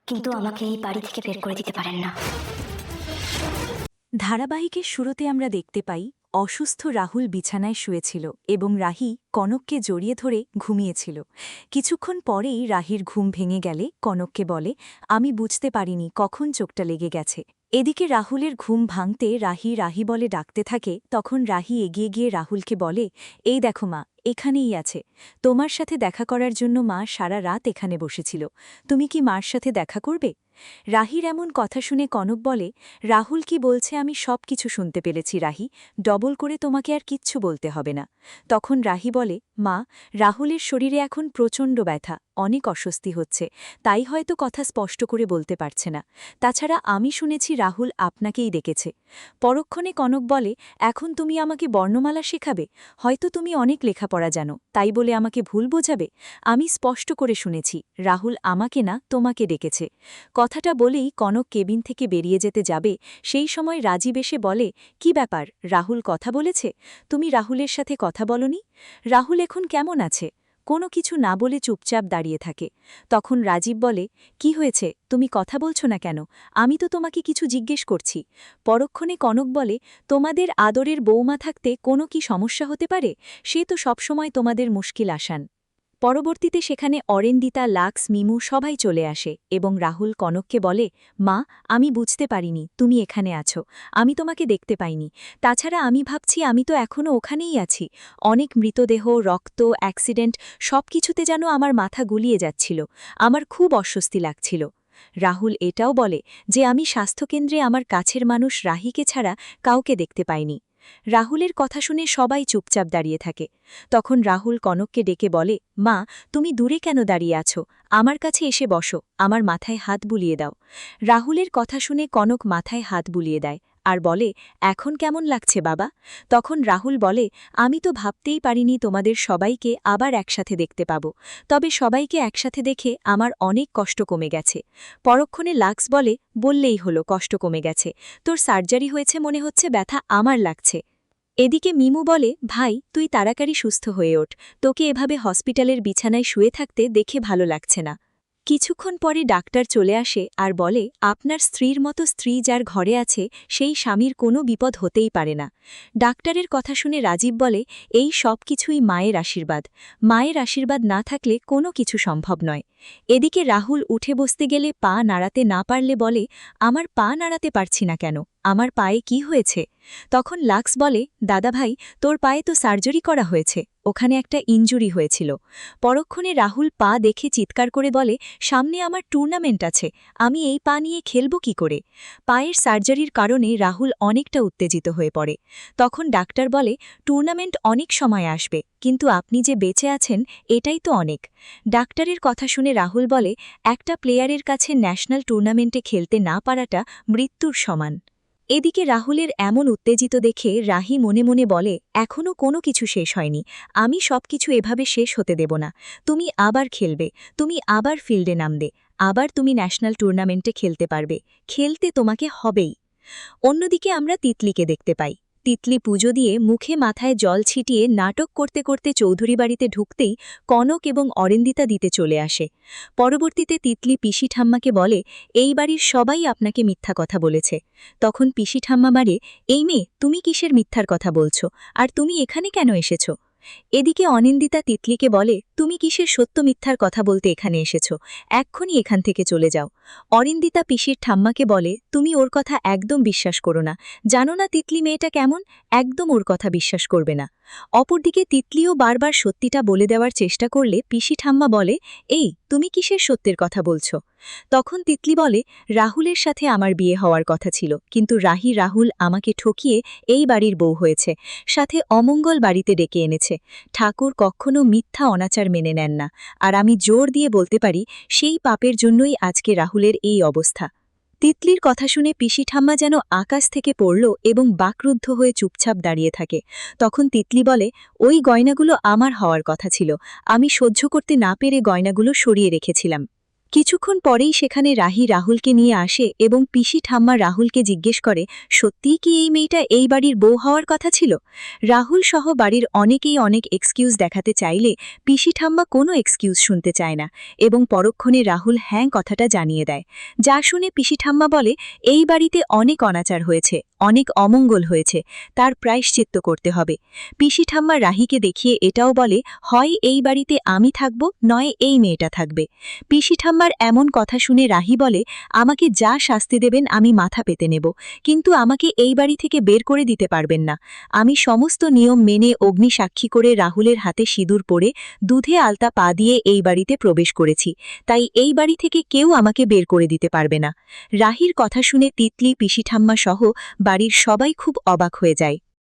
কিন্তু আমাকে এই বাড়ি থেকে বের করে দিতে পারেন না। ধারাবাহিকের শুরুতে আমরা দেখতে পাই অসুস্থ রাহুল বিছানায় শুয়েছিল এবং রাহি কনককে জড়িয়ে ধরে ঘুমিয়েছিল। কিছুক্ষণ পরেই রাহির ঘুম ভেঙে গেলে কনককে বলে, আমি বুঝতে পারিনি কখন চোখটা লেগে গেছে। এদিকে রাহুলের ঘুম ভাঙতে রাহি রাহি বলে ডাকতে থাকে। তখন রাহি এগিয়ে গিয়ে রাহুলকে বলে, এই দেখো মা, এখানেই আছে। তোমার সাথে দেখা করার জন্য মা সারা রাত এখানে বসেছিল। তুমি কি মার সাথে দেখা করবে? রাহির এমন কথা শুনে কনক বলে, রাহুল কি বলছে আমি সব কিছু শুনতে পেরেছি রাহি, ডবল করে তোমাকে আর কিচ্ছু বলতে হবে না। তখন রাহি বলে, মা, রাহুলের শরীরে এখন প্রচণ্ড ব্যথা, অনেক অস্বস্তি হচ্ছে, তাই হয়তো কথা স্পষ্ট করে বলতে পারছে না। তাছাড়া আমি শুনেছি রাহুল আপনাকেই ডেকেছে। পরক্ষণে কনক বলে, এখন তুমি আমাকে বর্ণমালা শেখাবে? হয়তো তুমি অনেক লেখাপড়া জানো, তাই বলে আমাকে ভুল বোঝাবে? আমি স্পষ্ট করে শুনেছি রাহুল আমাকে না তোমাকে ডেকেছে। কথাটা বলেই কনক কেবিন থেকে বেরিয়ে যেতে যাবে, সেই সময় রাজীব এসে বলে, কি ব্যাপার, রাহুল কথা বলেছে? তুমি রাহুলের সাথে কথা বলনি? রাহুল এখন কেমন আছে? কোনো কিছু না বলে চুপচাপ দাঁড়িয়ে থাকে। তখন রাজীব বলে, কি হয়েছে, তুমি কথা বলছো না কেন? আমি তো তোমাকে কিছু জিজ্ঞেস করছি। পরক্ষণে কনক বলে, তোমাদের আদরের বৌমা থাকতে কোনো কি সমস্যা হতে পারে? সে তো সবসময় তোমাদের মুশকিল আসান। পরবর্তীতে সেখানে অরেন্দিতা, লাক্স, মিমু সবাই চলে আসে এবং রাহুল কনককে বলে, মা, আমি বুঝতে পারিনি তুমি এখানে আছো, আমি তোমাকে দেখতে পাইনি। তাছাড়া আমি ভাবছি আমি তো এখনও ওখানেই আছি। অনেক মৃতদেহ, রক্ত, অ্যাক্সিডেন্ট, সব কিছুতে যেন আমার মাথা গুলিয়ে যাচ্ছিল। আমার খুব অস্বস্তি লাগছিল। রাহুল এটাও বলে যে আমি স্বাস্থ্যকেন্দ্রে আমার কাছের মানুষ রাহিকে ছাড়া কাউকে দেখতে পাইনি। রাহুলের কথা শুনে সবাই চুপচাপ দাঁড়িয়ে থাকে। তখন রাহুল কনককে ডেকে বলে, মা, তুমি দূরে কেন দাঁড়িয়ে আছো? আমার কাছে এসে বসো, আমার মাথায় হাত বুলিয়ে দাও। রাহুলের কথা শুনে কনক মাথায় হাত বুলিয়ে দেয় আর বলে, এখন কেমন লাগছে বাবা? তখন রাহুল বলে, আমি তো ভাবতেই পারিনি তোমাদের সবাইকে আবার একসাথে দেখতে পাব। তবে সবাইকে একসাথে দেখে আমার অনেক কষ্ট কমে গেছে। পরক্ষণে লাক্স বলে, বললেই হলো কষ্ট কমে গেছে, তোর সার্জারি হয়েছে মনে হচ্ছে, ব্যথা আমার লাগছে। এদিকে মিমু বলে, ভাই, তুই তাড়াতাড়ি সুস্থ হয়ে ওঠ, তোকে এভাবে হসপিটালের বিছানায় শুয়ে থাকতে দেখে ভালো লাগছে না। কিছুক্ষণ পরে ডাক্তার চলে আসে আর বলে, আপনার স্ত্রীর মতো স্ত্রী যার ঘরে আছে সেই স্বামীর কোনো বিপদ হতেই পারে না। ডাক্তারের কথা শুনে রাজীব বলে, এই সব কিছুই মায়ের আশীর্বাদ। মায়ের আশীর্বাদ না থাকলে কোনো কিছু সম্ভব নয়। এদিকে রাহুল উঠে বসতে গেলে পা নাড়াতে না পারলে বলে, আমার পা নাড়াতে পারছি না কেন, আমার পায়ে কি হয়েছে? তখন লাক্স বলে, দাদাভাই, তোর পায়ে তো সার্জারি করা হয়েছে, ওখানে একটা ইনজুরি হয়েছিল। পরক্ষণে রাহুল পা দেখে চিৎকার করে বলে, সামনে আমার টুর্নামেন্ট আছে, আমি এই পা নিয়ে খেলব কি করে? পায়ের সার্জারির কারণে রাহুল অনেকটা উত্তেজিত হয়ে পড়ে। তখন ডাক্তার বলে, টুর্নামেন্ট অনেক সময় আসবে, কিন্তু আপনি যে বেঁচে আছেন এটাই তো অনেক। ডাক্তারের কথা শুনে রাহুল বলে, একটা প্লেয়ারের কাছে ন্যাশনাল টুর্নামেন্টে খেলতে না পারাটা মৃত্যুর সমান। এদিকে রাহুলের এমন উত্তেজিত দেখে রাহি মনে মনে বলে, এখনও কোনো কিছু শেষ হয়নি, আমি সবকিছু এভাবে শেষ হতে দেব না। তুমি আবার খেলবে, তুমি আবার ফিল্ডে নামবে, আবার তুমি ন্যাশনাল টুর্নামেন্টে খেলতে পারবে, খেলতে তোমাকে হবেই। অন্যদিকে আমরা তিতলিকে দেখতে পাই। তিতলি পুজো দিয়ে মুখে মাথায় জল ছিটিয়ে নাটক করতে করতে চৌধুরী বাড়িতে ঢুকতেই কনক এবং অরেন্দিতা দিতে চলে আসে। পরবর্তীতে তিতলি পিসি ঠাম্মাকে বলে, এই বাড়ির সবাই আপনাকে মিথ্যা কথা বলেছে। তখন পিসি ঠাম্মা বাড়ে, এই মেয়ে, তুমি কিসের মিথ্যার কথা বলছো, আর তুমি এখানে কেন এসেছ? এদিকে অনিন্দিতা তিতলিকে বলে, তুমি কিসের সত্য মিথ্যার কথা বলতে এখানে এসেছ, এক্ষুনি এখান থেকে চলে যাও। অরিন্দিতা পিসির ঠাম্মাকে বলে, তুমি ওর কথা একদম বিশ্বাস করো না, জানো না তিতলি মেয়েটা কেমন, একদম ওর কথা বিশ্বাস করবে না। অপরদিকে তিতলিও বারবার সত্যিটা বলে দেওয়ার চেষ্টা করলে পিসি ঠাম্মা বলে, এই, তুমি কিসের সত্যের কথা বলছো? তখন তিতলি বলে, রাহুলের সাথে আমার বিয়ে হওয়ার কথা ছিল, কিন্তু রাহুল আমাকে ঠকিয়ে এই বাড়ির বউ হয়েছে, সাথে অমঙ্গল বাড়িতে ডেকে এনেছে। ঠাকুর কখনো মিথ্যা অনাচার মেনে নেন না, আর আমি জোর দিয়ে বলতে পারি সেই পাপের জন্যই আজকে রাহুলের এই অবস্থা। তিতলির কথা শুনে পিসি ঠাম্মা যেন আকাশ থেকে পড়ল এবং বাকরুদ্ধ হয়ে চুপচাপ দাঁড়িয়ে থাকে। তখন তিতলি বলে, ওই গয়নাগুলো আমার হওয়ার কথা ছিল, আমি সহ্য করতে না পেরে গয়নাগুলো সরিয়ে রেখেছিলাম। কিছুক্ষণ পরেই সেখানে রাহি রাহুলকে নিয়ে আসে এবং পিসি ঠাম্মা রাহুলকে জিজ্ঞেস করে সত্যিই কি এই মেয়েটা এই বাড়ির বউ হওয়ার কথা ছিল। রাহুল সহ বাড়ির অনেকেই অনেক এক্সকিউজ দেখাতে চাইলে পিসি ঠাম্মা কোনো এক্সকিউজ শুনতে চায় না এবং পরক্ষণে রাহুল হ্যাঁ কথাটা জানিয়ে দেয়। যা শুনে পিসি ঠাম্মা বলে এই বাড়িতে অনেক অনাচার হয়েছে, অনেক অমঙ্গল হয়েছে, তার প্রায়শ্চিত্ত করতে হবে। পিসি ঠাম্মা রাহিকে দেখিয়ে এটাও বলে হয় এই বাড়িতে আমি থাকব, নয় এই মেয়েটা থাকবে। পিসি ঠাম্মার এমন কথা শুনে রাহি বলে আমাকে যা শাস্তি দেবেন আমি মাথা পেতে নেব, কিন্তু আমাকে এই বাড়ি থেকে বের করে দিতে পারবেন না। আমি সমস্ত নিয়ম মেনে অগ্নি সাক্ষী করে রাহুলের হাতে সিঁদুর পরে দুধে আলতা পা দিয়ে এই বাড়িতে প্রবেশ করেছি, তাই এই বাড়ি থেকে কেউ আমাকে বের করে দিতে পারবে না। রাহির কথা শুনে তিতলি, পিসি ঠাম্মা সহ বাড়ির সবাই খুব অবাক হয়ে যায়।